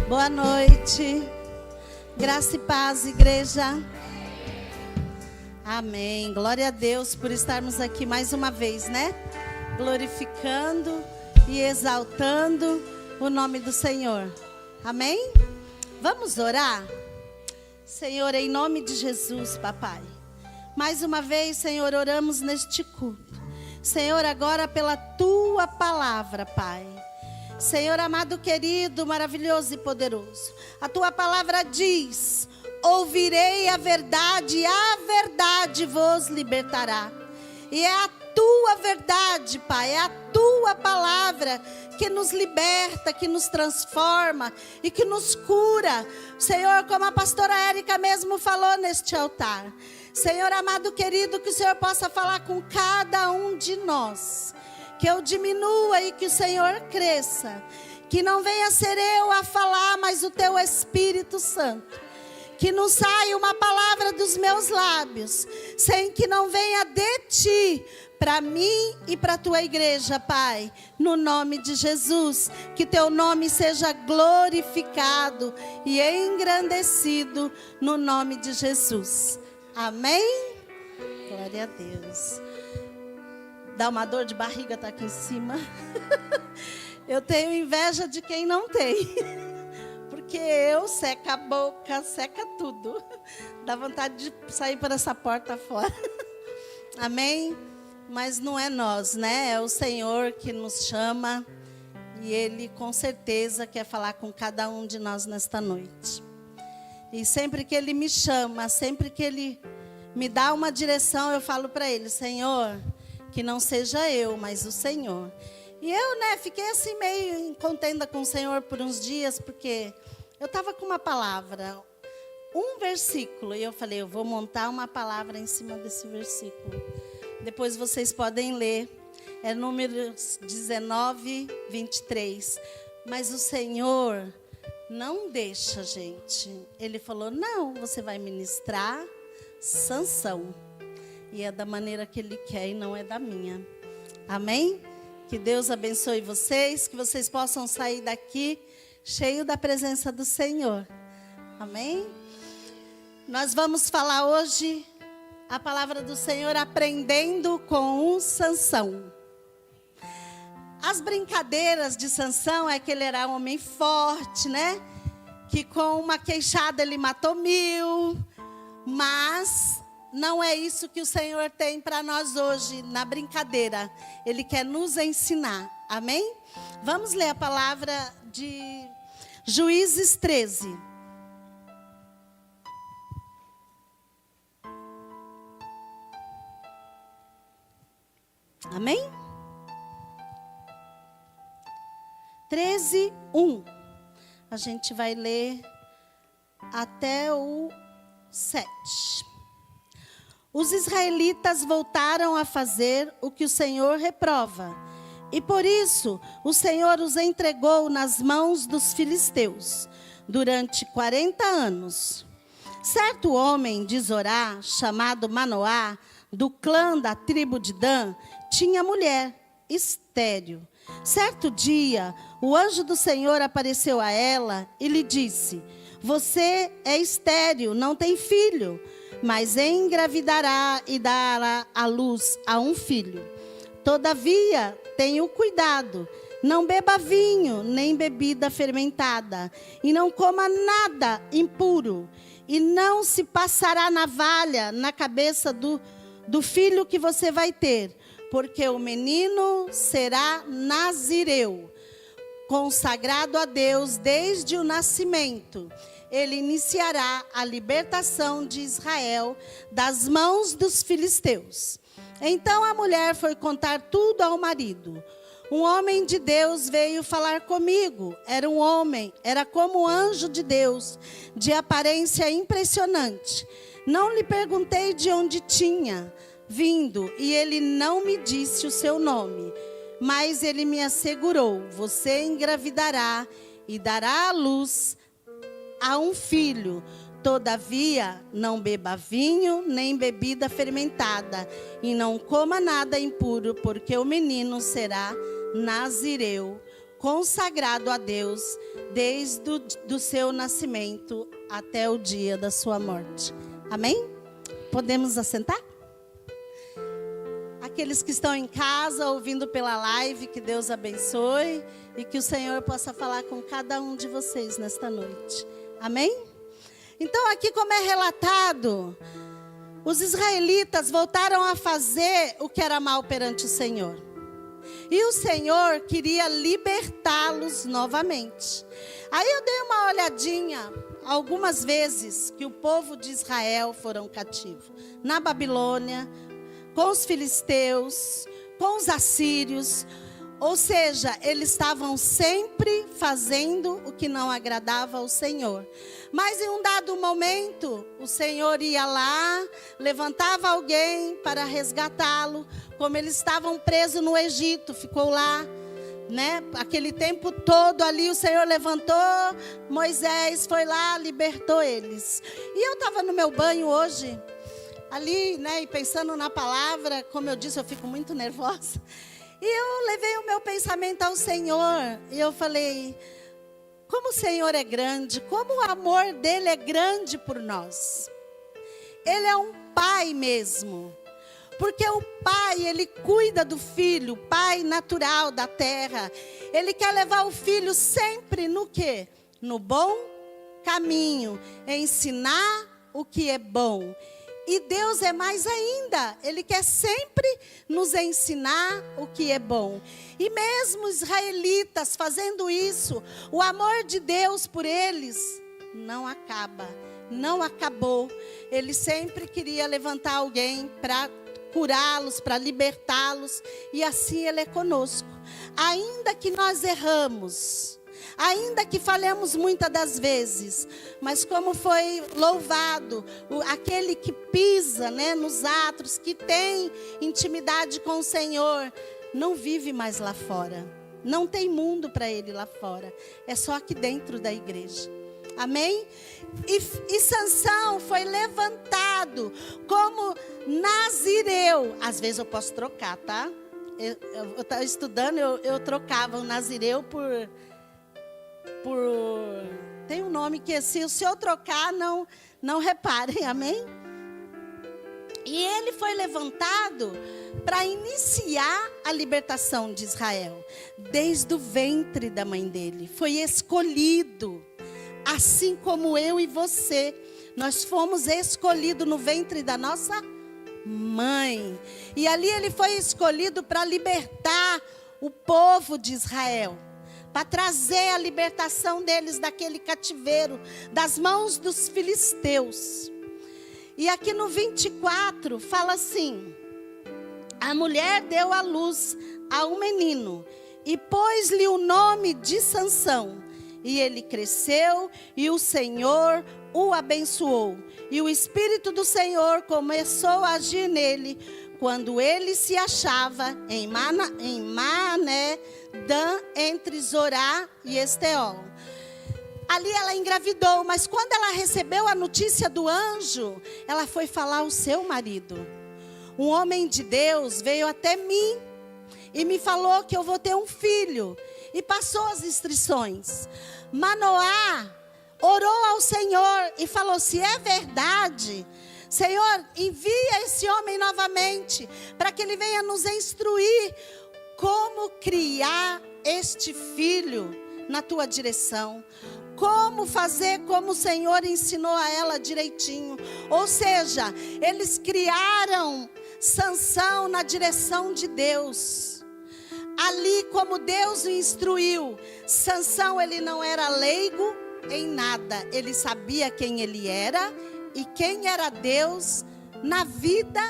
Boa noite. Graça e paz, igreja. Amém. Glória a Deus por estarmos aqui mais uma vez, né? Glorificando e exaltando o nome do Senhor. Amém? Vamos orar? Senhor, em nome de Jesus, papai. Mais uma vez, Senhor, oramos neste culto. Senhor, agora pela tua palavra, Pai. Senhor amado, querido, maravilhoso e poderoso. A tua palavra diz: ouvirei a verdade vos libertará. E é a tua verdade, Pai, é a tua palavra que nos liberta, que nos transforma e que nos cura. Senhor, como a pastora Érica mesmo falou neste altar. Senhor amado, querido, que o Senhor possa falar com cada um de nós. Que eu diminua e que o Senhor cresça. Que não venha ser eu a falar, mas o teu Espírito Santo. Que não saia uma palavra dos meus lábios, sem que não venha de ti, para mim e para a tua igreja, Pai. No nome de Jesus, que teu nome seja glorificado e engrandecido no nome de Jesus. Amém? Glória a Deus. Dá uma dor de barriga estar aqui em cima. Eu tenho inveja de quem não tem. Porque eu seca a boca, seca tudo. Dá vontade de sair por essa porta fora. Amém? Mas não é nós, né? É o Senhor que nos chama. E Ele com certeza quer falar com cada um de nós nesta noite. E sempre que Ele me chama, sempre que Ele me dá uma direção, eu falo para Ele: Senhor, que não seja eu, mas o Senhor. E eu, fiquei assim meio em contenda com o Senhor por uns dias, porque eu estava com uma palavra, um versículo, e eu falei, eu vou montar uma palavra em cima desse versículo. Depois vocês podem ler, é Números 19, 23. Mas o Senhor não deixa, gente. Ele falou, não, você vai ministrar Sansão. E é da maneira que Ele quer e não é da minha. Amém? Que Deus abençoe vocês, que vocês possam sair daqui cheio da presença do Senhor. Amém? Nós vamos falar hoje a palavra do Senhor, aprendendo com um Sansão. As brincadeiras de Sansão é que ele era um homem forte, né? Que com uma queixada ele matou 1000. Mas não é isso que o Senhor tem para nós hoje, na brincadeira. Ele quer nos ensinar. Amém? Vamos ler a palavra de Juízes 13. Amém? 13, 1. A gente vai ler até o 7. Os israelitas voltaram a fazer o que o Senhor reprova. E por isso o Senhor os entregou nas mãos dos filisteus durante 40 anos. Certo homem de Zorá, chamado Manoá, do clã da tribo de Dan, tinha mulher estéril. Certo dia, o anjo do Senhor apareceu a ela e lhe disse: você é estéril, não tem filho, mas engravidará e dará à luz a um filho. Todavia, tenha cuidado, não beba vinho, nem bebida fermentada, e não coma nada impuro, e não se passará navalha na cabeça do filho que você vai ter, porque o menino será nazireu, consagrado a Deus desde o nascimento. Ele iniciará a libertação de Israel das mãos dos filisteus. Então a mulher foi contar tudo ao marido. Um homem de Deus veio falar comigo. Era um homem, era como um anjo de Deus, de aparência impressionante. Não lhe perguntei de onde tinha vindo, e ele não me disse o seu nome. Mas ele me assegurou: você engravidará e dará à luz a um filho. Todavia, não beba vinho, nem bebida fermentada, e não coma nada impuro, porque o menino será nazireu, consagrado a Deus desde o seu nascimento até o dia da sua morte. Amém? Podemos assentar? Aqueles que estão em casa, ouvindo pela live, que Deus abençoe e que o Senhor possa falar com cada um de vocês nesta noite. Amém? Então, aqui como é relatado, os israelitas voltaram a fazer o que era mal perante o Senhor. E o Senhor queria libertá-los novamente. Aí eu dei uma olhadinha algumas vezes que o povo de Israel foram cativos. Na Babilônia, com os filisteus, com os assírios. Ou seja, eles estavam sempre fazendo o que não agradava ao Senhor. Mas em um dado momento, o Senhor ia lá, levantava alguém para resgatá-lo. Como eles estavam presos no Egito, ficou lá, né? Aquele tempo todo ali, o Senhor levantou, Moisés foi lá, libertou eles. E eu estava no meu banho hoje, ali, né? E pensando na palavra, como eu disse, eu fico muito nervosa. E eu levei o meu pensamento ao Senhor. E eu falei, como o Senhor é grande, como o amor dele é grande por nós. Ele é um pai mesmo. Porque o pai, ele cuida do filho, pai natural da terra. Ele quer levar o filho sempre no quê? No bom caminho. Ensinar o que é bom. E Deus é mais ainda, Ele quer sempre nos ensinar o que é bom. E mesmo os israelitas fazendo isso, o amor de Deus por eles não acaba, não acabou. Ele sempre queria levantar alguém para curá-los, para libertá-los, e assim Ele é conosco. Ainda que nós erramos, ainda que falhamos muitas das vezes, mas como foi louvado, aquele que pisa, né, nos atos, que tem intimidade com o Senhor, não vive mais lá fora. Não tem mundo para ele lá fora. É só aqui dentro da igreja. Amém? E Sansão foi levantado como nazireu. Às vezes eu posso trocar, tá? Eu estava estudando, eu trocava o nazireu por tem um nome que se eu trocar, não reparem, amém? E ele foi levantado para iniciar a libertação de Israel, desde o ventre da mãe dele. Foi escolhido, assim como eu e você. Nós fomos escolhidos no ventre da nossa mãe. E ali ele foi escolhido para libertar o povo de Israel, para trazer a libertação deles daquele cativeiro, das mãos dos filisteus. E aqui no 24 fala assim: a mulher deu à luz a um menino e pôs-lhe o nome de Sansão. E ele cresceu e o Senhor o abençoou. E o Espírito do Senhor começou a agir nele quando ele se achava em Mané, Dan, entre Zorá e Esteol. Ali ela engravidou, mas quando ela recebeu a notícia do anjo, ela foi falar ao seu marido. Um homem de Deus veio até mim e me falou que eu vou ter um filho. E passou as instruções. Manoá orou ao Senhor e falou: se é verdade, Senhor, envia esse homem novamente, para que ele venha nos instruir como criar este filho na tua direção. Como fazer como o Senhor ensinou a ela direitinho. Ou seja, eles criaram Sansão na direção de Deus. Ali como Deus o instruiu. Sansão, ele não era leigo em nada. Ele sabia quem ele era e quem era Deus na vida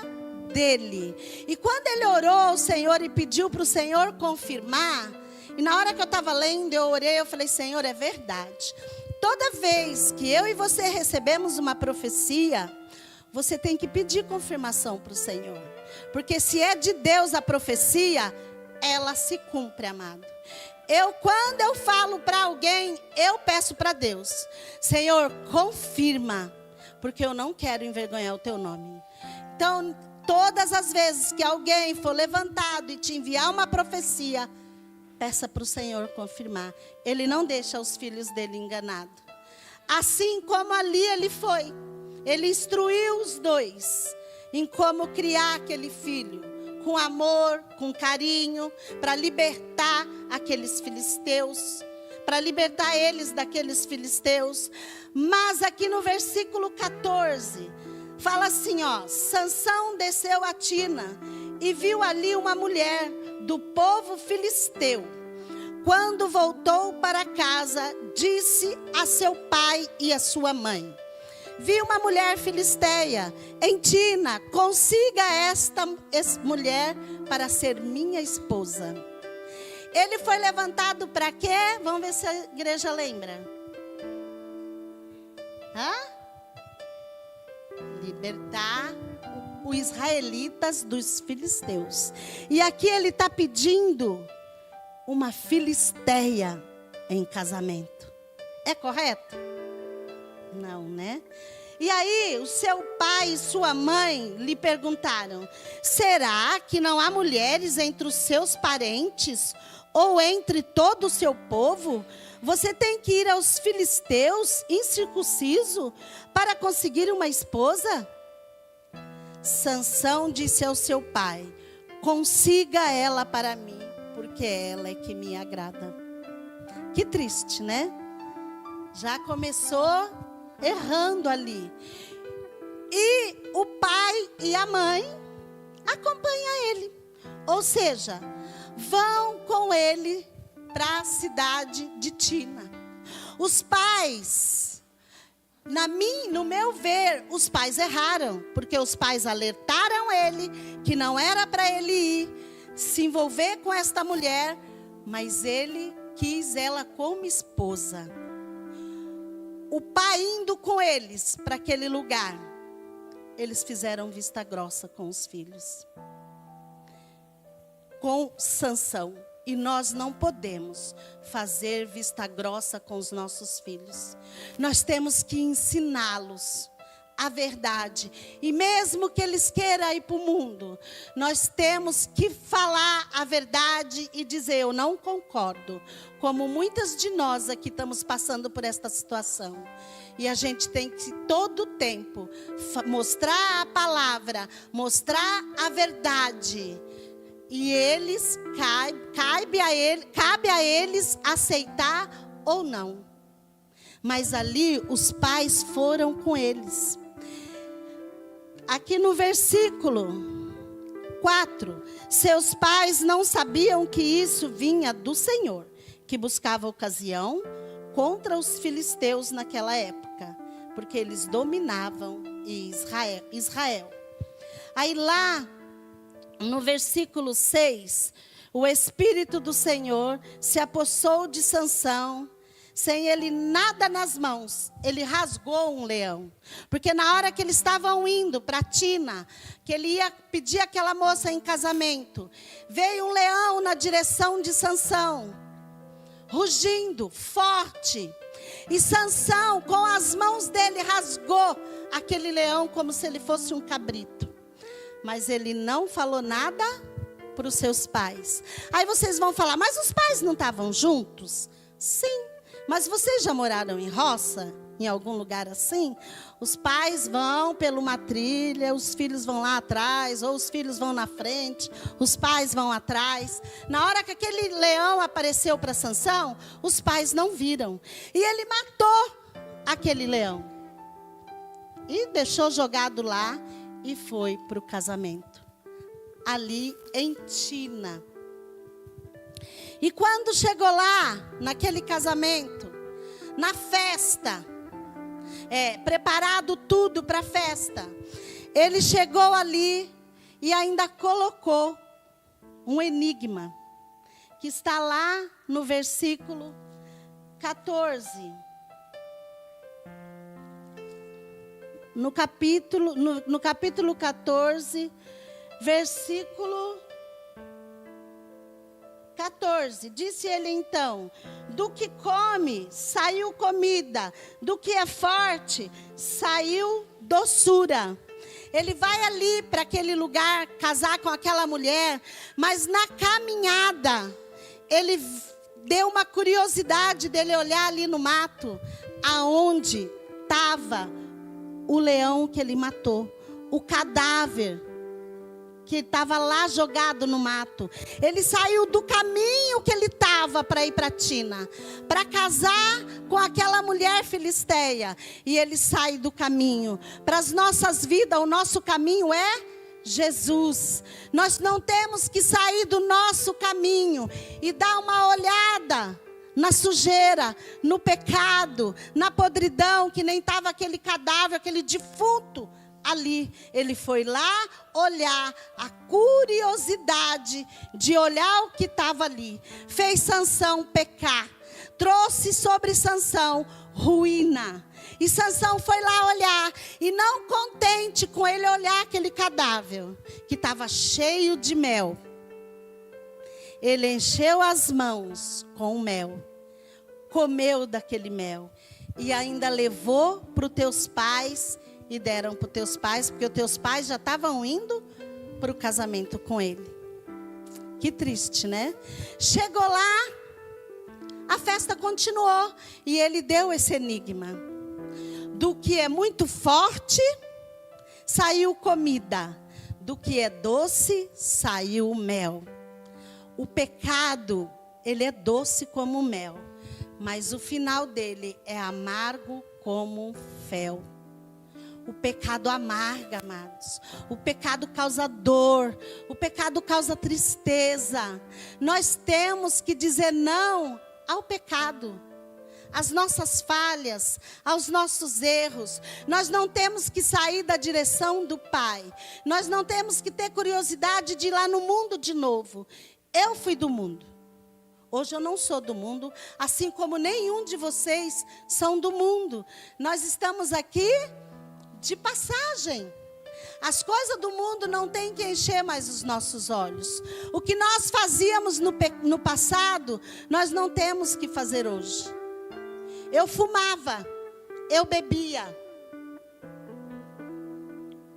dele. E quando ele orou ao Senhor e pediu para o Senhor confirmar, e na hora que eu estava lendo, eu orei, eu falei: Senhor, é verdade. Toda vez que eu e você recebemos uma profecia, você tem que pedir confirmação para o Senhor. Porque se é de Deus a profecia, ela se cumpre, amado. Quando eu falo para alguém, eu peço para Deus: Senhor, confirma, porque eu não quero envergonhar o teu nome. Então, todas as vezes que alguém for levantado e te enviar uma profecia, peça para o Senhor confirmar. Ele não deixa os filhos dele enganados. Assim como ali ele foi. Ele instruiu os dois em como criar aquele filho. Com amor, com carinho, para libertar aqueles filisteus. Para libertar eles daqueles filisteus. Mas aqui no versículo 14, fala assim, ó. Sansão desceu a Tina e viu ali uma mulher do povo filisteu. Quando voltou para casa, disse a seu pai e a sua mãe: vi uma mulher filisteia em Tina, consiga esta mulher para ser minha esposa. Ele foi levantado para quê? Vamos ver se a igreja lembra. Libertar os israelitas dos filisteus. E aqui ele está pedindo uma filisteia em casamento. É correto? Não, né? E aí, o seu pai e sua mãe lhe perguntaram: será que não há mulheres entre os seus parentes ou entre todo o seu povo? Você tem que ir aos filisteus incircunciso para conseguir uma esposa? Sansão disse ao seu pai: consiga ela para mim, porque ela é que me agrada. Que triste, né? Já começou errando ali. E o pai e a mãe acompanham ele. Ou seja, vão com ele para a cidade de Tina. Os pais, no meu ver, os pais erraram. Porque os pais alertaram ele que não era para ele ir se envolver com esta mulher. Mas ele quis ela como esposa. O pai indo com eles para aquele lugar, eles fizeram vista grossa com os filhos. Com Sansão. E nós não podemos fazer vista grossa com os nossos filhos. Nós temos que ensiná-los a verdade. E mesmo que eles queiram ir para o mundo, nós temos que falar a verdade e dizer: eu não concordo. Como muitas de nós aqui estamos passando por esta situação. E a gente tem que todo tempo mostrar a palavra, mostrar a verdade. E eles, cabe a eles aceitar ou não. Mas ali os pais foram com eles. Aqui no versículo 4, seus pais não sabiam que isso vinha do Senhor, que buscava ocasião contra os filisteus naquela época, porque eles dominavam Israel. Aí lá no versículo 6, o Espírito do Senhor se apossou de Sansão. Sem ele nada nas mãos, ele rasgou um leão. Porque na hora que eles estavam indo para Tina, que ele ia pedir aquela moça em casamento, veio um leão na direção de Sansão, rugindo, forte. E Sansão, com as mãos dele, rasgou aquele leão como se ele fosse um cabrito. Mas ele não falou nada para os seus pais. Aí vocês vão falar: mas os pais não estavam juntos? Sim. Mas vocês já moraram em roça? Em algum lugar assim? Os pais vão por uma trilha, os filhos vão lá atrás, ou os filhos vão na frente, os pais vão atrás. Na hora que aquele leão apareceu para Sansão, os pais não viram. E ele matou aquele leão. E deixou jogado lá e foi para o casamento. Ali em Tina. E quando chegou lá, naquele casamento, na festa, preparado tudo para a festa, ele chegou ali e ainda colocou um enigma, que está lá no versículo 14. No capítulo 14, versículo 14, disse ele então: do que come, saiu comida, do que é forte, saiu doçura. Ele vai ali para aquele lugar, casar com aquela mulher, mas na caminhada, ele deu uma curiosidade dele olhar ali no mato, aonde estava o leão que ele matou, o cadáver que estava lá jogado no mato. Ele saiu do caminho que ele estava para ir para Tina, para casar com aquela mulher filisteia. E ele sai do caminho. Para as nossas vidas, o nosso caminho é Jesus. Nós não temos que sair do nosso caminho e dar uma olhada na sujeira, no pecado, na podridão, que nem estava aquele cadáver, aquele defunto ali. Ele foi lá olhar, a curiosidade de olhar o que estava ali. Fez Sansão pecar. Trouxe sobre Sansão ruína. E Sansão foi lá olhar. E não contente com ele olhar aquele cadáver, que estava cheio de mel, ele encheu as mãos com o mel. Comeu daquele mel. E ainda levou para os teus pais. E deram para os teus pais, porque os teus pais já estavam indo para o casamento com ele. Que triste, né? Chegou lá, a festa continuou. E ele deu esse enigma. Do que é muito forte, saiu comida. Do que é doce, saiu mel. O pecado, ele é doce como mel. Mas o final dele é amargo como fel. O pecado amarga, amados. O pecado causa dor. O pecado causa tristeza. Nós temos que dizer não ao pecado, às nossas falhas, aos nossos erros. Nós não temos que sair da direção do Pai. Nós não temos que ter curiosidade de ir lá no mundo de novo. Eu fui do mundo. Hoje eu não sou do mundo, assim como nenhum de vocês são do mundo. Nós estamos aqui de passagem. As coisas do mundo não têm que encher mais os nossos olhos. O que nós fazíamos no passado, nós não temos que fazer hoje. Eu fumava, eu bebia.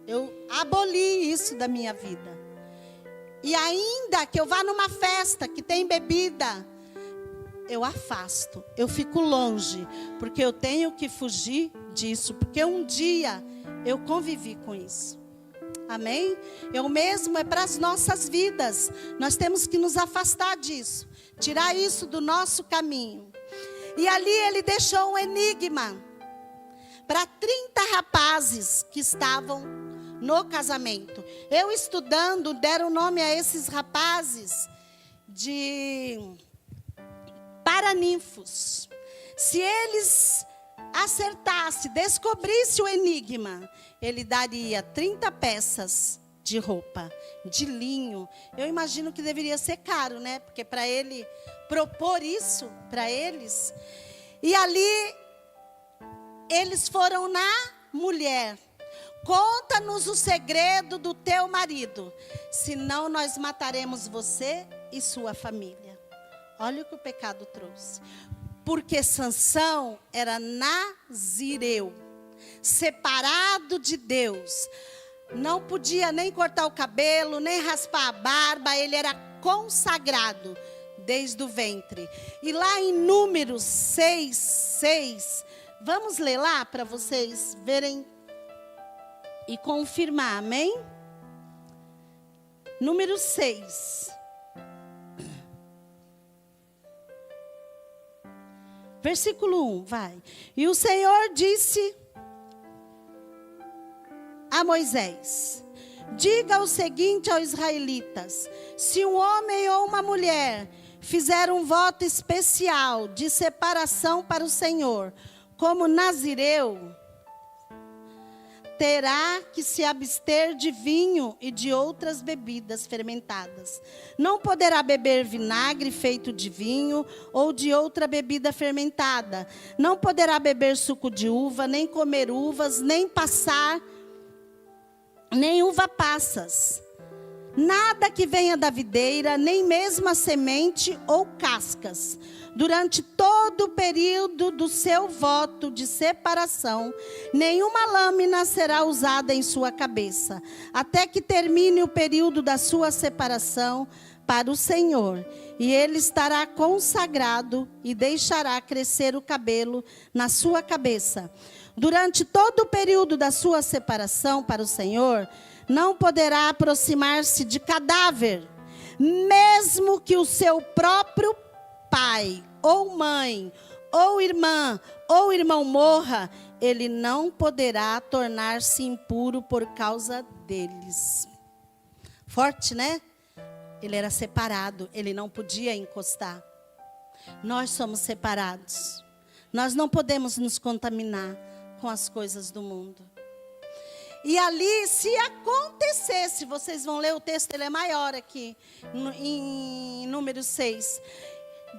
Eu aboli isso da minha vida. E ainda que eu vá numa festa que tem bebida, eu afasto, eu fico longe, porque eu tenho que fugir disso, porque um dia eu convivi com isso. Amém? Eu mesmo é para as nossas vidas. Nós temos que nos afastar disso, tirar isso do nosso caminho. E ali ele deixou um enigma para 30 rapazes que estavam no casamento. Eu estudando, deram nome a esses rapazes de paraninfos. Se eles acertassem, descobrissem o enigma, ele daria 30 peças de roupa, de linho. Eu imagino que deveria ser caro, né? Porque para ele propor isso para eles. E ali, eles foram na mulher. Conta-nos o segredo do teu marido, senão nós mataremos você e sua família. Olha o que o pecado trouxe. Porque Sansão era nazireu, separado de Deus. Não podia nem cortar o cabelo, nem raspar a barba. Ele era consagrado desde o ventre. E lá em Números 6:6, vamos ler lá para vocês verem e confirmar, amém? Número 6. Versículo 1, vai. E o Senhor disse a Moisés: diga o seguinte aos israelitas: se um homem ou uma mulher fizer um voto especial de separação para o Senhor, como nazireu, terá que se abster de vinho e de outras bebidas fermentadas. Não poderá beber vinagre feito de vinho ou de outra bebida fermentada. Não poderá beber suco de uva, nem comer uvas, nem uva passas. Nada que venha da videira, nem mesmo a semente ou cascas. Durante todo o período do seu voto de separação, nenhuma lâmina será usada em sua cabeça, até que termine o período da sua separação, para o Senhor, e ele estará consagrado e deixará crescer o cabelo na sua cabeça. Durante todo o período da sua separação para o Senhor, não poderá aproximar-se de cadáver, mesmo que o seu próprio pai, ou mãe, ou irmã, ou irmão morra, ele não poderá tornar-se impuro por causa deles. Forte, né? Ele era separado, ele não podia encostar. Nós somos separados. Nós não podemos nos contaminar com as coisas do mundo. E ali, se acontecesse, vocês vão ler o texto, ele é maior aqui, em Números 6.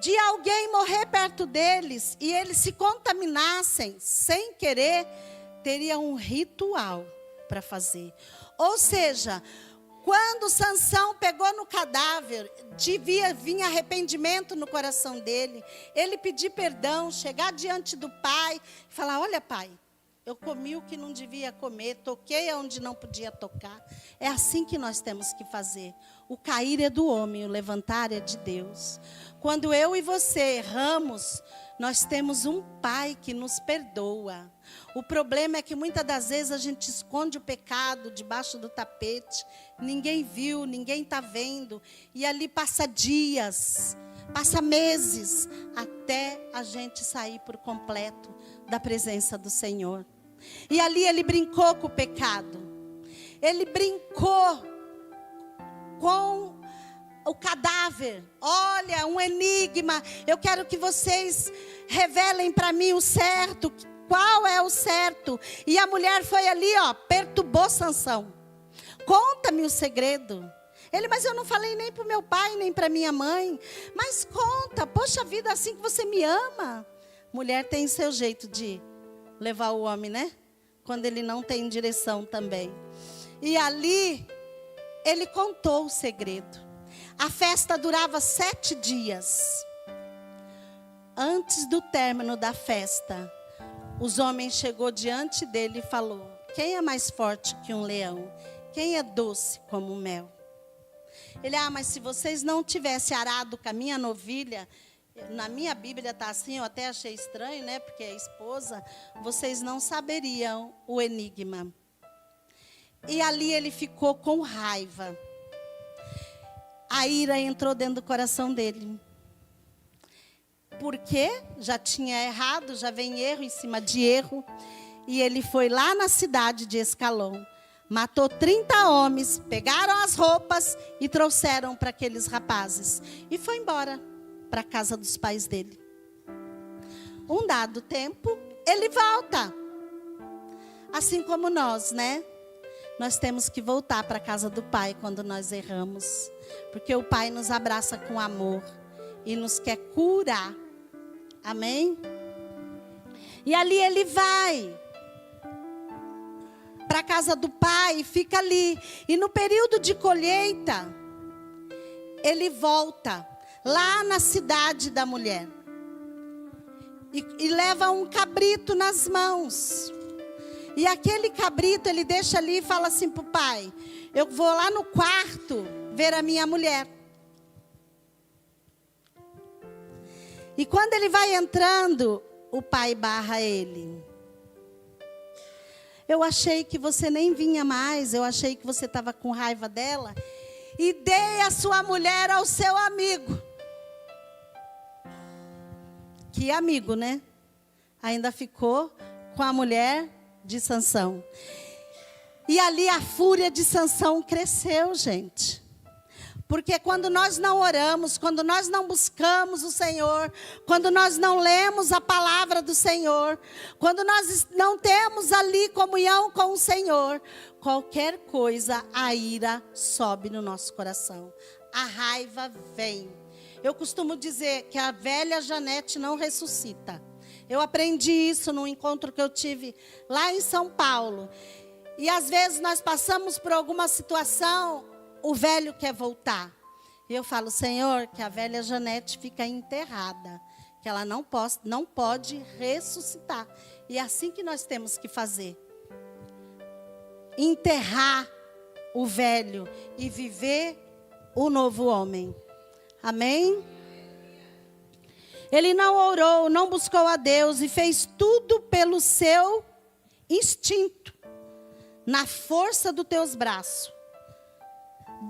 De alguém morrer perto deles e eles se contaminassem sem querer, teria um ritual para fazer. Ou seja, quando Sansão pegou no cadáver, vinha arrependimento no coração dele, ele pedir perdão, chegar diante do pai e falar: olha, pai, eu comi o que não devia comer, toquei onde não podia tocar. É assim que nós temos que fazer. O cair é do homem, o levantar é de Deus. Quando eu e você erramos, nós temos um pai que nos perdoa. O problema é que muitas das vezes a gente esconde o pecado debaixo do tapete. Ninguém viu, ninguém está vendo. E ali passa dias, passa meses, até a gente sair por completo da presença do Senhor. E ali ele brincou com o pecado. Ele brincou com o cadáver. Olha, um enigma. Eu quero que vocês revelem para mim o certo. Qual é o certo? E a mulher foi ali, perturbou Sansão. Conta-me o segredo. Ele: mas eu não falei nem para o meu pai, nem para minha mãe. Mas conta, poxa vida, assim que você me ama. Mulher tem seu jeito de levar o homem, né? Quando ele não tem direção também. E ali, ele contou o segredo. A festa durava 7 dias. Antes do término da festa, os homens chegou diante dele e falou: quem é mais forte que um leão? Quem é doce como mel? Ele: mas se vocês não tivessem arado com a minha novilha, na minha Bíblia está assim, eu até achei estranho, né? Porque é esposa, vocês não saberiam o enigma. E ali ele ficou com raiva. A ira entrou dentro do coração dele. Porque já tinha errado, já vem erro em cima de erro. E ele foi lá na cidade de Escalon. Matou 30 homens, pegaram as roupas e trouxeram para aqueles rapazes. E foi embora para a casa dos pais dele. Um dado tempo, ele volta. Assim como nós, né? Nós temos que voltar para a casa do Pai quando nós erramos. Porque o Pai nos abraça com amor e nos quer curar. Amém? E ali ele vai para a casa do Pai e fica ali. E no período de colheita, ele volta lá na cidade da mulher. E leva um cabrito nas mãos. E aquele cabrito ele deixa ali e fala assim para o pai: eu vou lá no quarto ver a minha mulher. E quando ele vai entrando, o pai barra ele. Eu achei que você nem vinha mais, eu achei que você estava com raiva dela. E dei a sua mulher ao seu amigo. Que amigo, né? Ainda ficou com a mulher de Sansão. E ali a fúria de Sansão cresceu, gente. Porque quando nós não oramos, quando nós não buscamos o Senhor, quando nós não lemos a palavra do Senhor, quando nós não temos ali comunhão com o Senhor, qualquer coisa, a ira sobe no nosso coração. A raiva vem. Eu costumo dizer que a velha Janete não ressuscita. Eu aprendi isso num encontro que eu tive lá em São Paulo. E às vezes nós passamos por alguma situação, o velho quer voltar. E eu falo: Senhor, que a velha Janete fica enterrada. Que ela não pode ressuscitar. E é assim que nós temos que fazer. Enterrar o velho e viver o novo homem. Amém? Ele não orou, não buscou a Deus e fez tudo pelo seu instinto, na força dos teus braços.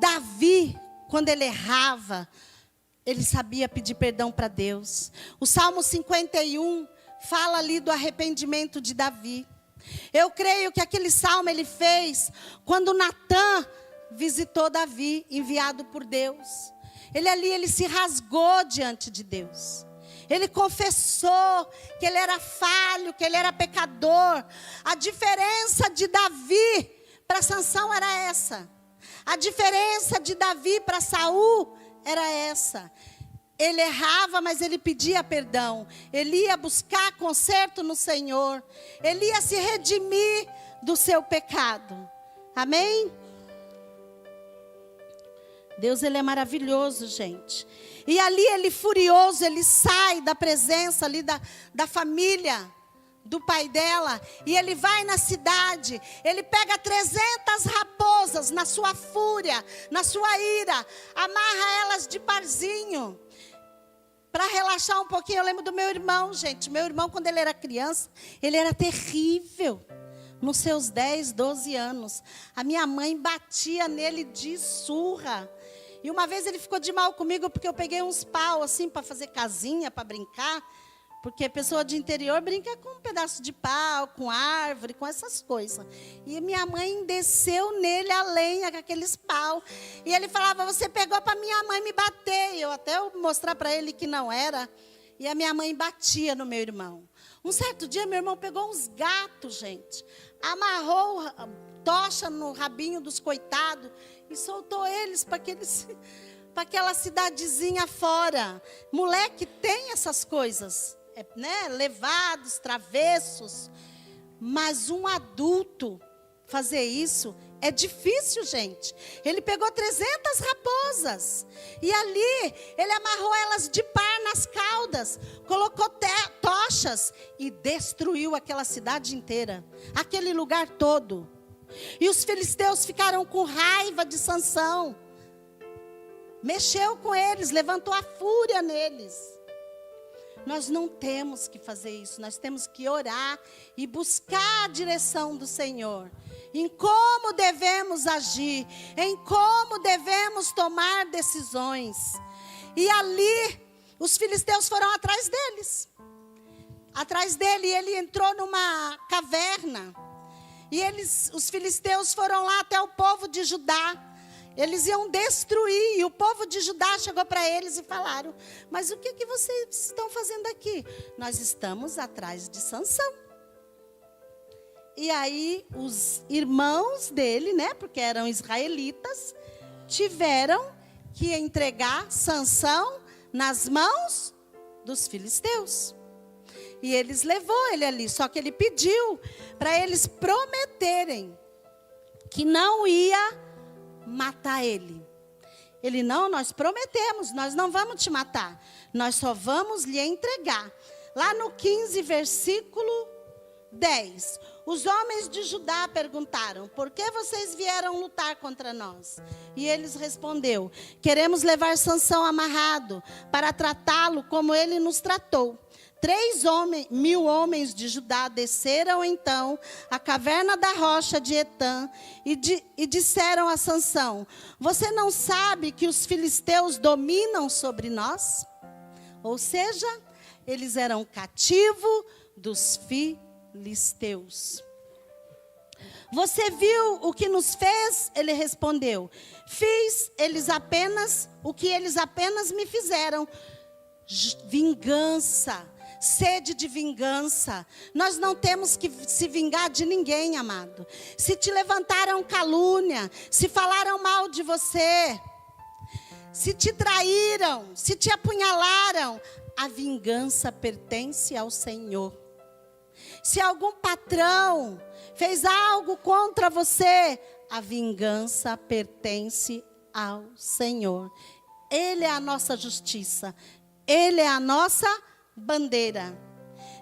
Davi, quando ele errava, ele sabia pedir perdão para Deus. O Salmo 51 fala ali do arrependimento de Davi. Eu creio que aquele salmo ele fez quando Natã visitou Davi, enviado por Deus. Ele se rasgou diante de Deus. Ele confessou que ele era falho, que ele era pecador. A diferença de Davi para Sansão era essa. A diferença de Davi para Saul era essa. Ele errava, mas ele pedia perdão. Ele ia buscar conserto no Senhor. Ele ia se redimir do seu pecado. Amém? Deus, ele é maravilhoso, gente. E ali ele furioso, ele sai da presença ali da família do pai dela. E ele vai na cidade. Ele pega 300 raposas na sua fúria, na sua ira. Amarra elas de parzinho. Para relaxar um pouquinho. Eu lembro do meu irmão, gente. Meu irmão, quando ele era criança, ele era terrível. Nos seus 10, 12 anos. A minha mãe batia nele de surra. E uma vez ele ficou de mal comigo porque eu peguei uns pau assim para fazer casinha, para brincar. Porque pessoa de interior brinca com um pedaço de pau, com árvore, com essas coisas. E minha mãe desceu nele a lenha com aqueles pau. E ele falava, você pegou para minha mãe me bater. E eu até mostrar para ele que não era. E a minha mãe batia no meu irmão. Um certo dia meu irmão pegou uns gatos, gente. Amarrou tocha no rabinho dos coitados. E soltou eles para aquela cidadezinha fora. Moleque tem essas coisas. Né? Levados, travessos. Mas um adulto fazer isso é difícil, gente. Ele pegou 300 raposas. E ali ele amarrou elas de par nas caudas. Colocou tochas e destruiu aquela cidade inteira. Aquele lugar todo. E os filisteus ficaram com raiva de Sansão. Mexeu com eles, levantou a fúria neles. Nós não temos que fazer isso. Nós temos que orar e buscar a direção do Senhor. Em como devemos agir. Em como devemos tomar decisões. E ali, os filisteus foram atrás deles. Atrás dele, ele entrou numa caverna. E os filisteus foram lá até o povo de Judá. Eles iam destruir. E o povo de Judá chegou para eles e falaram, mas o que vocês estão fazendo aqui? Nós estamos atrás de Sansão. E aí os irmãos dele, né, porque eram israelitas, tiveram que entregar Sansão nas mãos dos filisteus. E eles levou ele ali, só que ele pediu para eles prometerem que não ia matar ele. Ele, não, nós prometemos, nós não vamos te matar. Nós só vamos lhe entregar. Lá no 15, versículo 10. Os homens de Judá perguntaram, por que vocês vieram lutar contra nós? E eles responderam, queremos levar Sansão amarrado, para tratá-lo como ele nos tratou. 3.000 homens de Judá desceram então à caverna da rocha de Etã e disseram a Sansão, você não sabe que os filisteus dominam sobre nós? Ou seja, eles eram cativos dos filisteus. Você viu o que nos fez? Ele respondeu, fiz o que eles apenas me fizeram. Vingança. Sede de vingança. Nós não temos que se vingar de ninguém, amado. Se te levantaram calúnia, se falaram mal de você, se te traíram, se te apunhalaram, a vingança pertence ao Senhor. Se algum patrão fez algo contra você, a vingança pertence ao Senhor. Ele é a nossa justiça. Ele é a nossa bandeira.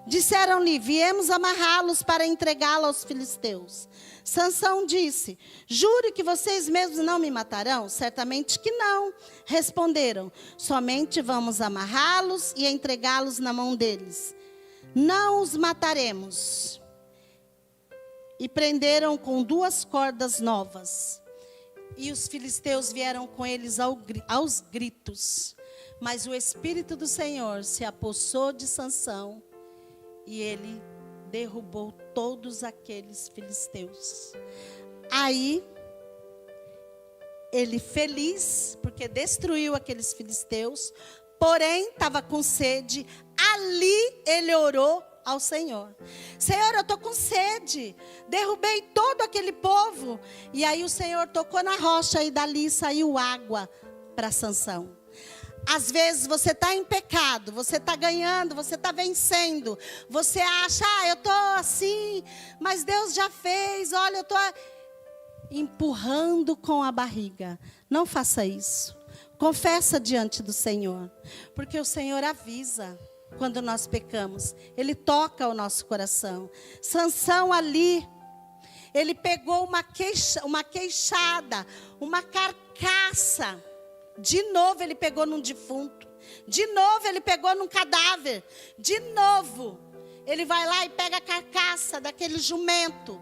Disseram-lhe: viemos amarrá-los para entregá-lo aos filisteus. Sansão disse: jure que vocês mesmos não me matarão? Certamente que não. Responderam: somente vamos amarrá-los e entregá-los na mão deles. Não os mataremos. E prenderam com 2 cordas novas. E os filisteus vieram com eles aos gritos. Mas o Espírito do Senhor se apossou de Sansão e ele derrubou todos aqueles filisteus. Aí, ele feliz, porque destruiu aqueles filisteus, porém estava com sede. Ali ele orou ao Senhor: Senhor, eu estou com sede, derrubei todo aquele povo. E aí o Senhor tocou na rocha e dali saiu água para Sansão. Às vezes você está em pecado, você está ganhando, você está vencendo. Você acha: eu estou assim, mas Deus já fez, olha, eu estou empurrando com a barriga. Não faça isso. Confessa diante do Senhor, porque o Senhor avisa quando nós pecamos. Ele toca o nosso coração. Sansão ali, ele pegou uma queixada, uma carcaça. De novo ele pegou num defunto. De novo ele pegou num cadáver. De novo ele vai lá e pega a carcaça daquele jumento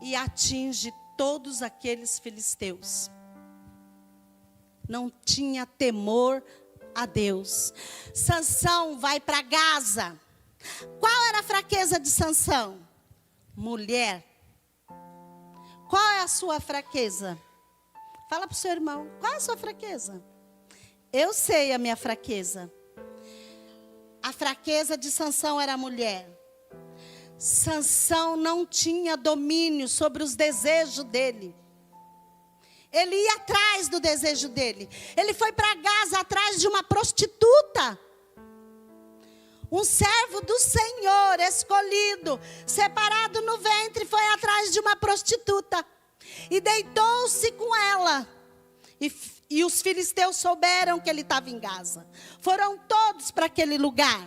e atinge todos aqueles filisteus. Não tinha temor a Deus. Sansão vai para Gaza. Qual era a fraqueza de Sansão? Mulher. Qual é a sua fraqueza? Fala para o seu irmão: qual é a sua fraqueza? Eu sei a minha fraqueza. A fraqueza de Sansão era a mulher. Sansão não tinha domínio sobre os desejos dele. Ele ia atrás do desejo dele. Ele foi para Gaza atrás de uma prostituta. Um servo do Senhor, escolhido, separado no ventre, foi atrás de uma prostituta. E deitou-se com ela. E os filisteus souberam que ele estava em Gaza. Foram todos para aquele lugar.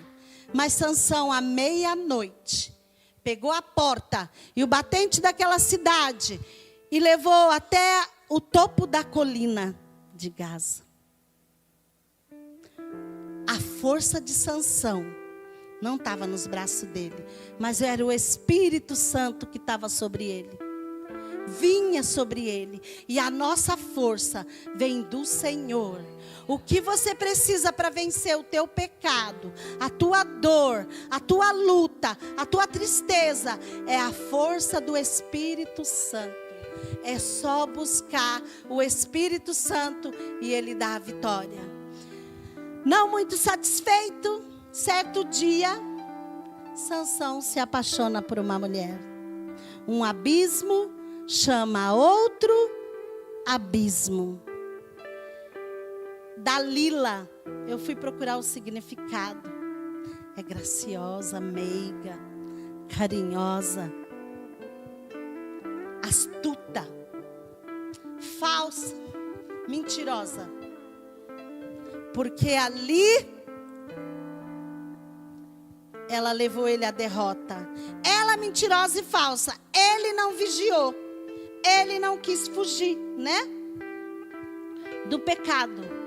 Mas Sansão, à meia-noite, pegou a porta e o batente daquela cidade e levou até o topo da colina de Gaza. A força de Sansão não estava nos braços dele, mas era o Espírito Santo que estava sobre ele. Vinha sobre ele. E a nossa força vem do Senhor. O que você precisa para vencer o teu pecado, a tua dor, a tua luta, a tua tristeza, é a força do Espírito Santo. É só buscar o Espírito Santo e ele dá a vitória. Não muito satisfeito, certo dia, Sansão se apaixona por uma mulher. Um abismo chama outro abismo. Dalila, eu fui procurar o significado. É graciosa, meiga, carinhosa, astuta, falsa, mentirosa. Porque ali ela levou ele à derrota. Ela mentirosa e falsa. Ele não vigiou. Ele não quis fugir, né? Do pecado.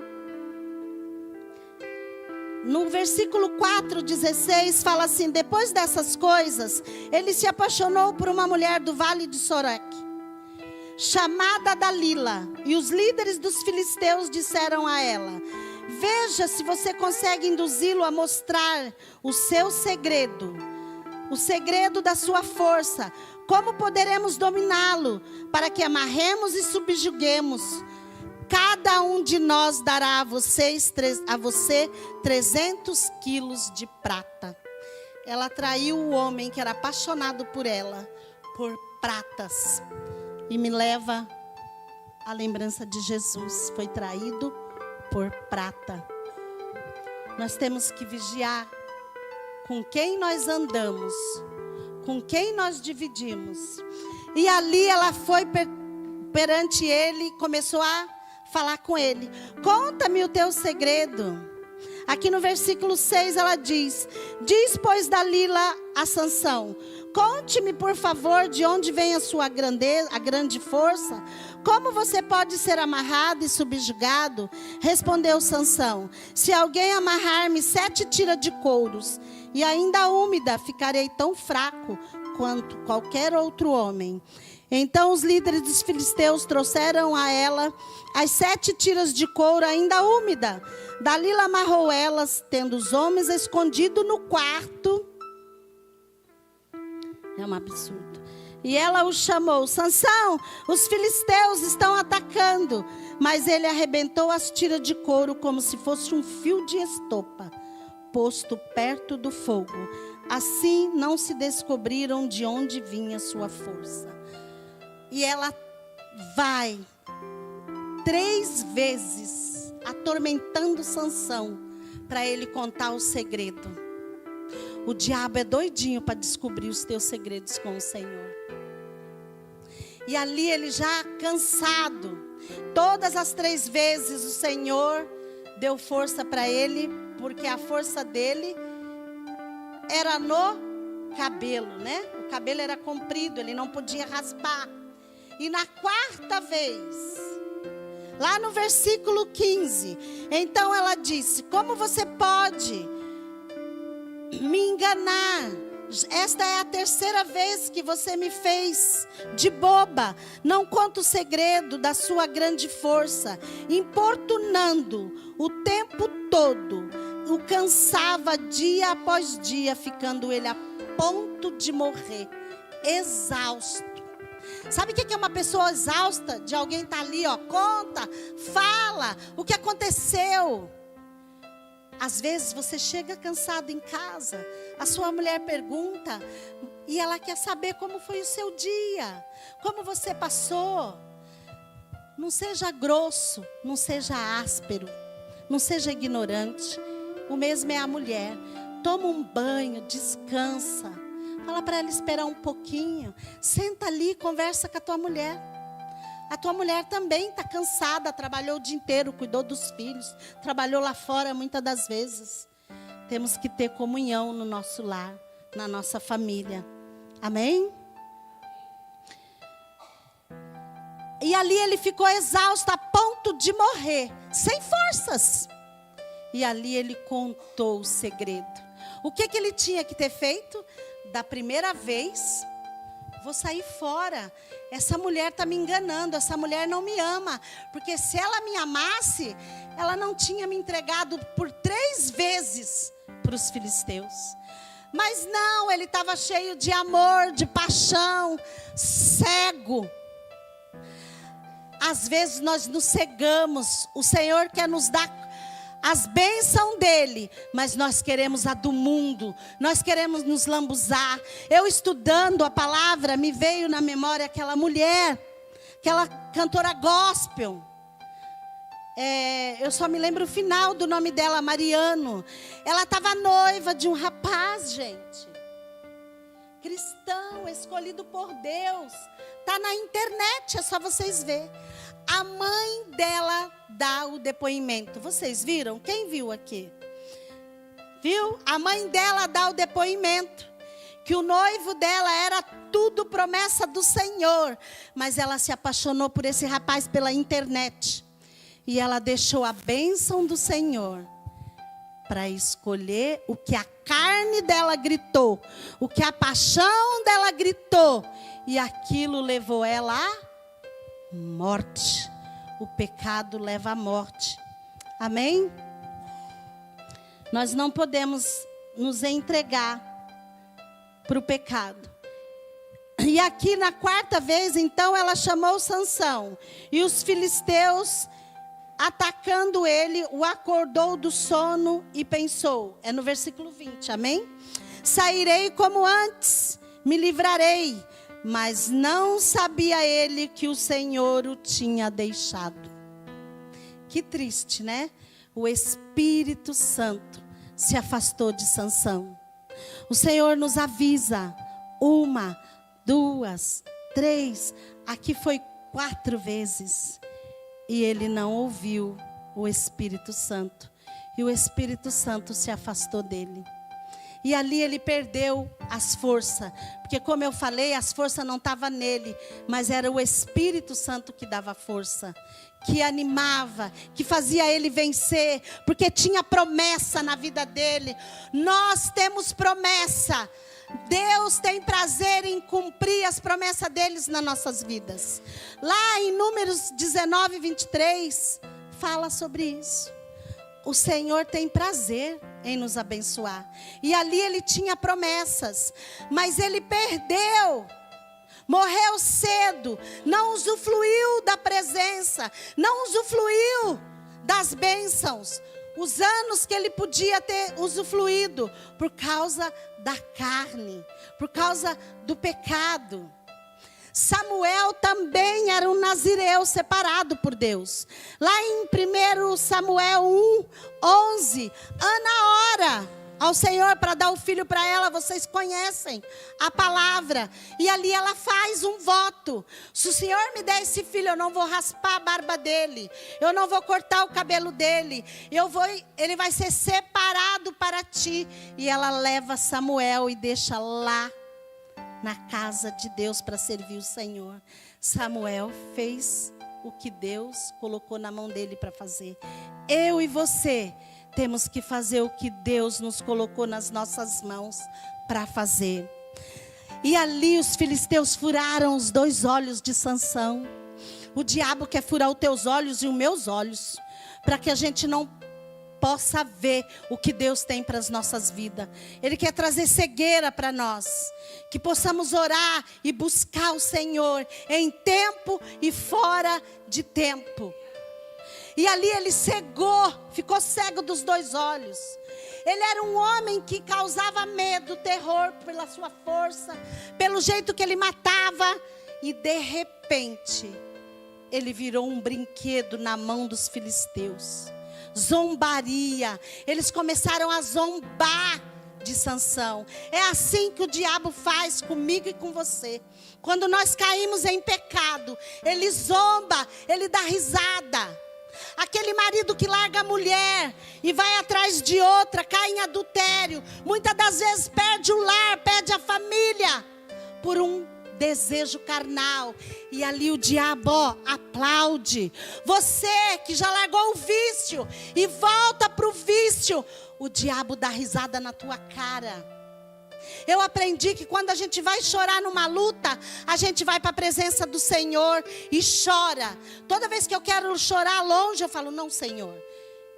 No versículo 4:16 fala assim: depois dessas coisas, ele se apaixonou por uma mulher do vale de Soreque, chamada Dalila. E os líderes dos filisteus disseram a ela: veja se você consegue induzi-lo a mostrar o seu segredo, o segredo da sua força. Como poderemos dominá-lo para que amarremos e subjuguemos? Cada um de nós dará a você 300 quilos de prata. Ela traiu o homem que era apaixonado por ela, por pratas. E me leva à lembrança de Jesus. Foi traído por prata. Nós temos que vigiar com quem nós andamos, com quem nós dividimos. E ali ela foi perante ele e começou a falar com ele. Conta-me o teu segredo. Aqui no versículo 6 ela diz: diz, pois, Dalila a Sansão: conte-me, por favor, de onde vem a sua grandeza, a grande força? Como você pode ser amarrado e subjugado? Respondeu Sansão: se alguém amarrar-me 7 tiras de couros, e ainda úmida, ficarei tão fraco quanto qualquer outro homem. Então os líderes dos filisteus trouxeram a ela as 7 tiras de couro ainda úmida. Dalila amarrou elas, tendo os homens escondidos no quarto. É um absurdo. E ela o chamou: Sansão, os filisteus estão atacando. Mas ele arrebentou as tiras de couro como se fosse um fio de estopa, posto perto do fogo. Assim não se descobriram de onde vinha sua força. E ela vai 3 vezes atormentando Sansão para ele contar o segredo. O diabo é doidinho para descobrir os teus segredos com o Senhor. E ali ele já cansado, todas as 3 vezes o Senhor deu força para ele, porque a força dele era no cabelo, né? O cabelo era comprido, ele não podia raspar. E na 4ª vez, lá no versículo 15, então ela disse: como você pode me enganar? Esta é a 3ª vez que você me fez de boba. Não conta o segredo da sua grande força. Importunando o tempo todo, o cansava dia após dia, ficando ele a ponto de morrer, exausto. Sabe o que é uma pessoa exausta? De alguém estar ali, ó, conta, fala o que aconteceu. Às vezes você chega cansado em casa, a sua mulher pergunta e ela quer saber como foi o seu dia, como você passou. Não seja grosso, não seja áspero, não seja ignorante. O mesmo é a mulher. Toma um banho, descansa. Fala para ela esperar um pouquinho. Senta ali, conversa com a tua mulher. A tua mulher também está cansada, trabalhou o dia inteiro, cuidou dos filhos, trabalhou lá fora muitas das vezes. Temos que ter comunhão no nosso lar, na nossa família. Amém? E ali ele ficou exausto a ponto de morrer, sem forças. E ali ele contou o segredo. O que ele tinha que ter feito? Da primeira vez, vou sair fora. Essa mulher está me enganando, essa mulher não me ama. Porque se ela me amasse, ela não tinha me entregado por 3 vezes para os filisteus. Mas não, ele estava cheio de amor, de paixão, cego. Às vezes nós nos cegamos, o Senhor quer nos dar as bênçãos dele, mas nós queremos a do mundo, nós queremos nos lambuzar. Eu estudando a palavra, me veio na memória aquela mulher, aquela cantora gospel. Eu só me lembro o final do nome dela, Mariano. Ela estava noiva de um rapaz, gente. Cristão, escolhido por Deus. Está na internet, é só vocês verem. A mãe dela dá o depoimento. Vocês viram? Quem viu aqui? Viu? A mãe dela dá o depoimento. Que o noivo dela era tudo promessa do Senhor. Mas ela se apaixonou por esse rapaz pela internet. E ela deixou a bênção do Senhor para escolher o que a carne dela gritou. O que a paixão dela gritou. E aquilo levou ela a morte. O pecado leva à morte. Amém? Nós não podemos nos entregar para o pecado. E aqui na 4ª vez, então, ela chamou Sansão. E os filisteus, atacando ele, o acordou do sono e pensou. É no versículo 20, amém? Sairei como antes, me livrarei. Mas não sabia ele que o Senhor o tinha deixado. Que triste, né? O Espírito Santo se afastou de Sansão. O Senhor nos avisa 1, 2, 3, aqui foi 4 vezes. E ele não ouviu o Espírito Santo. e o Espírito Santo se afastou dele. E ali ele perdeu as forças, porque como eu falei, as forças não estavam nele, mas era o Espírito Santo que dava força, que animava, que fazia ele vencer, porque tinha promessa na vida dele. Nós temos promessa. Deus tem prazer em cumprir as promessas deles nas nossas vidas. Lá em Números 19, 23, fala sobre isso. O Senhor tem prazer em nos abençoar. E ali ele tinha promessas, mas ele perdeu. Morreu cedo, não usufruiu da presença, não usufruiu das bênçãos. Os anos que ele podia ter usufruído por causa da carne, por causa do pecado. Samuel também era um nazireu separado por Deus. Lá em 1 Samuel 1:11, Ana ora ao Senhor para dar o filho para ela. Vocês conhecem a palavra. E ali ela faz um voto. Se o Senhor me der esse filho, eu não vou raspar a barba dele, eu não vou cortar o cabelo dele, ele vai ser separado para ti. E ela leva Samuel e deixa lá na casa de Deus para servir o Senhor. Samuel fez o que Deus colocou na mão dele para fazer. Eu e você temos que fazer o que Deus nos colocou nas nossas mãos para fazer. E ali os filisteus furaram os 2 olhos de Sansão. O diabo quer furar os teus olhos e os meus olhos, para que a gente não possa ver o que Deus tem para as nossas vidas. Ele quer trazer cegueira para nós, que possamos orar e buscar o Senhor em tempo e fora de tempo. E ali ele cegou, ficou cego dos 2 olhos. Ele era um homem que causava medo, terror pela sua força, pelo jeito que ele matava. E de repente, ele virou um brinquedo na mão dos filisteus. Zombaria. Eles começaram a zombar de Sansão. É assim que o diabo faz comigo e com você. Quando nós caímos em pecado, ele zomba, ele dá risada. Aquele marido que larga a mulher e vai atrás de outra, cai em adultério, muitas das vezes perde o lar, perde a família, por um desejo carnal. E ali o diabo aplaude. Você que já largou o vício e volta para o vício, o diabo dá risada na tua cara. Eu aprendi que quando a gente vai chorar numa luta, a gente vai para a presença do Senhor e chora. Toda vez que eu quero chorar longe, eu falo: não, Senhor,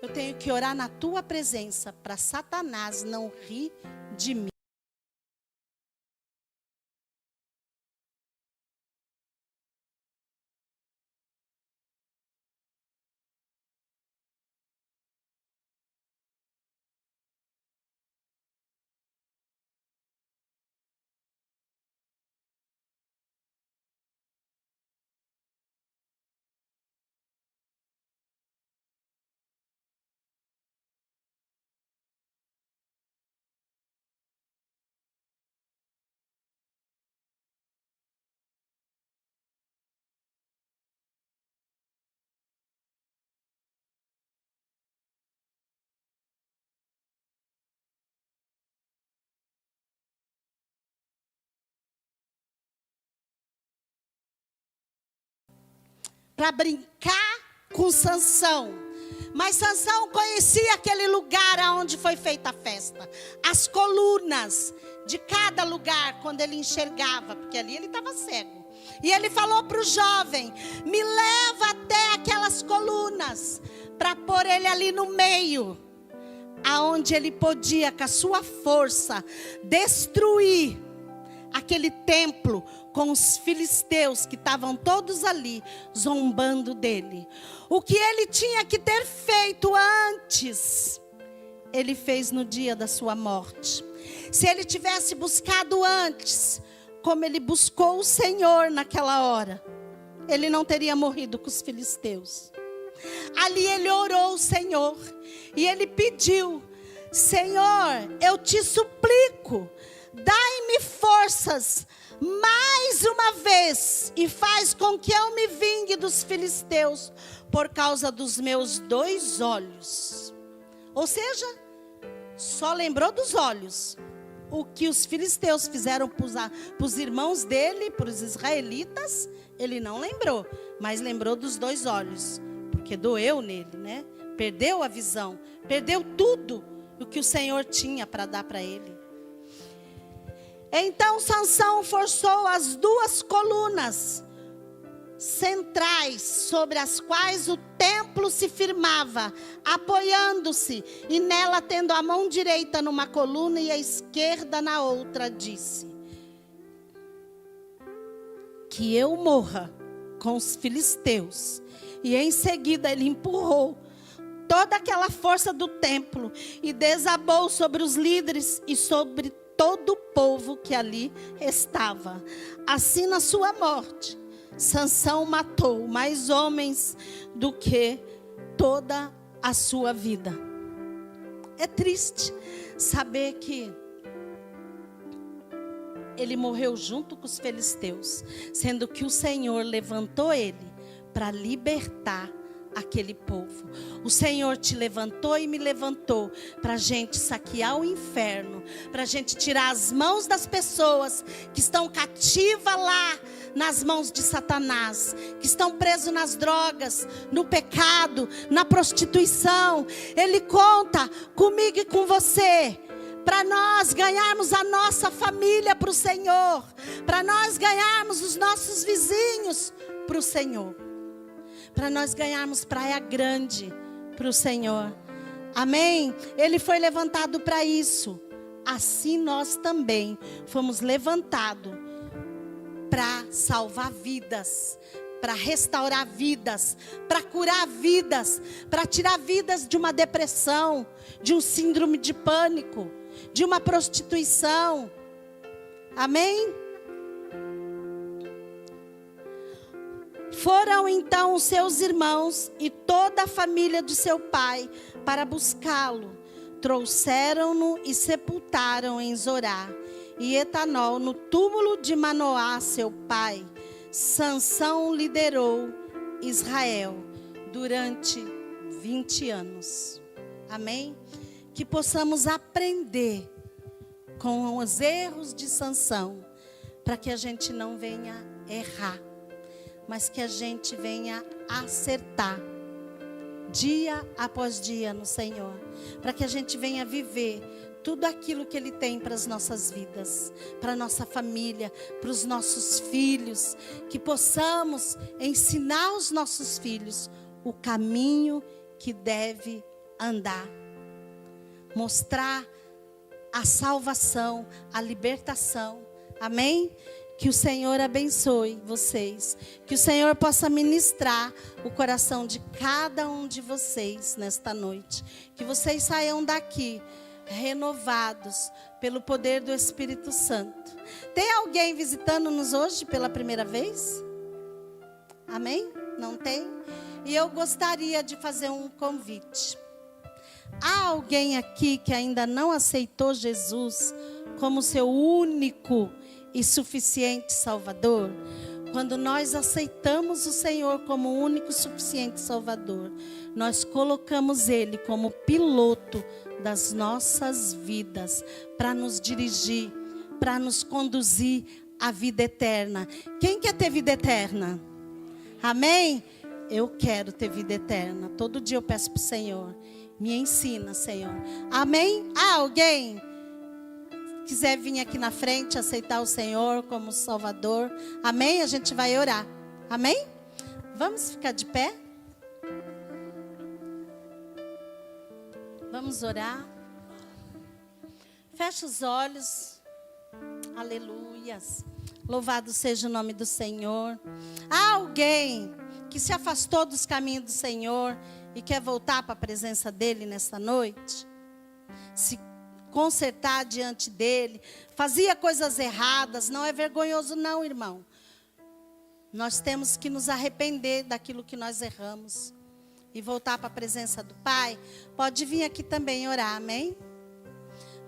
eu tenho que orar na tua presença, para Satanás não rir de mim. Para brincar com Sansão. Mas Sansão conhecia aquele lugar onde foi feita a festa. As colunas de cada lugar, quando ele enxergava, porque ali ele estava cego. E ele falou para o jovem: me leva até aquelas colunas, para pôr ele ali no meio, aonde ele podia, com a sua força, destruir aquele templo, com os filisteus que estavam todos ali, zombando dele. O que ele tinha que ter feito antes, ele fez no dia da sua morte. Se ele tivesse buscado antes, como ele buscou o Senhor naquela hora, ele não teria morrido com os filisteus. Ali ele orou ao Senhor, e ele pediu: Senhor, eu te suplico, dai-me forças mais uma vez e faz com que eu me vingue dos filisteus por causa dos meus 2 olhos. Ou seja, só lembrou dos olhos. O que os filisteus fizeram para os irmãos dele, para os israelitas, ele não lembrou. Mas lembrou dos 2 olhos. Porque doeu nele, né? Perdeu a visão. Perdeu tudo o que o Senhor tinha para dar para ele. Então Sansão forçou as 2 colunas centrais sobre as quais o templo se firmava, apoiando-se, e nela tendo a mão direita numa coluna e a esquerda na outra, disse: que eu morra com os filisteus. E em seguida ele empurrou toda aquela força do templo e desabou sobre os líderes e sobre todo o povo que ali estava. Assim, na sua morte, Sansão matou mais homens do que toda a sua vida. É triste saber que ele morreu junto com os filisteus, sendo que o Senhor levantou ele para libertar aquele povo. O Senhor te levantou e me levantou para a gente saquear o inferno, para a gente tirar as mãos das pessoas que estão cativas lá nas mãos de Satanás, que estão presos nas drogas, no pecado, na prostituição. Ele conta comigo e com você, para nós ganharmos a nossa família para o Senhor, para nós ganharmos os nossos vizinhos para o Senhor, para nós ganharmos Praia Grande para o Senhor. Amém? Ele foi levantado para isso. Assim nós também fomos levantados para salvar vidas, para restaurar vidas, para curar vidas, para tirar vidas de uma depressão, de um síndrome de pânico, de uma prostituição. Amém? Foram então os seus irmãos e toda a família de seu pai para buscá-lo. Trouxeram-no e sepultaram em Zorá e Etanol, no túmulo de Manoá, seu pai. Sansão liderou Israel durante 20 anos. Amém? Que possamos aprender com os erros de Sansão, para que a gente não venha errar, mas que a gente venha acertar dia após dia no Senhor, para que a gente venha viver tudo aquilo que Ele tem para as nossas vidas, para a nossa família, para os nossos filhos, que possamos ensinar os nossos filhos o caminho que deve andar, mostrar a salvação, a libertação. Amém? Que o Senhor abençoe vocês. Que o Senhor possa ministrar o coração de cada um de vocês nesta noite. Que vocês saiam daqui renovados pelo poder do Espírito Santo. Tem alguém visitando-nos hoje pela primeira vez? Amém? Não tem? E eu gostaria de fazer um convite. Há alguém aqui que ainda não aceitou Jesus como seu único e suficiente Salvador? Quando nós aceitamos o Senhor como o único e suficiente Salvador, nós colocamos Ele como piloto das nossas vidas, para nos dirigir, para nos conduzir à vida eterna. Quem quer ter vida eterna? Amém? Eu quero ter vida eterna. Todo dia eu peço para o Senhor, me ensina, Senhor. Amém? Há alguém quiser vir aqui na frente, aceitar o Senhor como Salvador? Amém? A gente vai orar. Amém? Vamos ficar de pé? Vamos orar. Fecha os olhos. Aleluias. Louvado seja o nome do Senhor. Há alguém que se afastou dos caminhos do Senhor e quer voltar para a presença dEle nessa noite? Se consertar diante dEle, fazia coisas erradas, não é vergonhoso não, irmão. Nós temos que nos arrepender daquilo que nós erramos e voltar para a presença do Pai. Pode vir aqui também orar, amém?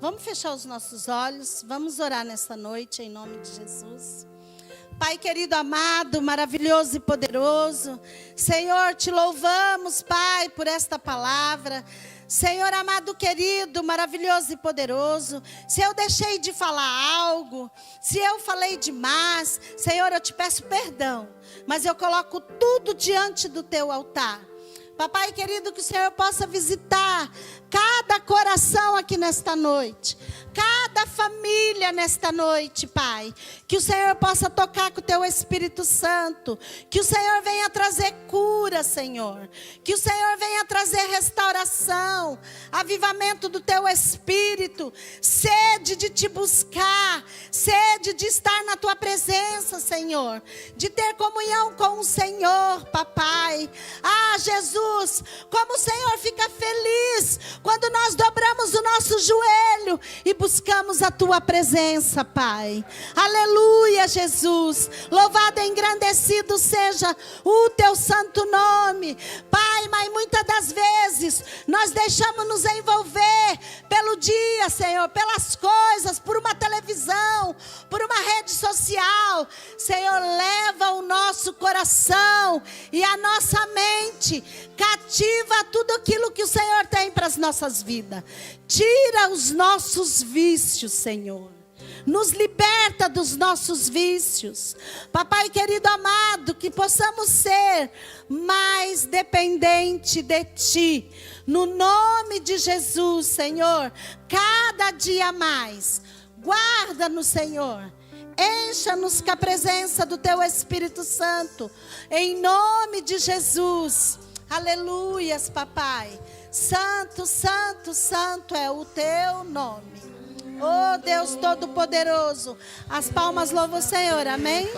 Vamos fechar os nossos olhos, vamos orar nessa noite em nome de Jesus. Pai querido, amado, maravilhoso e poderoso, Senhor, te louvamos, Pai, por esta palavra. Senhor amado, querido, maravilhoso e poderoso, se eu deixei de falar algo, se eu falei demais, Senhor, eu te peço perdão, mas eu coloco tudo diante do teu altar. Papai querido, que o Senhor possa visitar cada coração aqui nesta noite, cada família nesta noite, Pai. Que o Senhor possa tocar com o teu Espírito Santo. Que o Senhor venha trazer cura, Senhor. Que o Senhor venha trazer restauração, avivamento do teu Espírito, sede de te buscar, sede de estar na tua presença, Senhor, de ter comunhão com o Senhor, Papai. Ah, Jesus, como o Senhor fica feliz quando nós dobramos o nosso joelho e buscamos a tua presença, Pai. Aleluia, Jesus. Louvado e engrandecido seja o teu santo nome, Pai. Mas muitas das vezes nós deixamos nos envolver pelo dia, Senhor, pelas coisas, por uma televisão, por uma rede social. Senhor, leva o nosso coração e a nossa mente cativa tudo aquilo que o Senhor tem para as nossas vidas. Tira os nossos vícios, Senhor. Nos liberta dos nossos vícios. Papai querido amado, que possamos ser mais dependente de Ti. No nome de Jesus, Senhor, cada dia mais. Guarda-nos, Senhor. Encha-nos com a presença do Teu Espírito Santo. Em nome de Jesus. Aleluias, Papai. Santo, santo, santo é o Teu nome. Oh Deus Todo-Poderoso. As palmas louvam o Senhor, amém?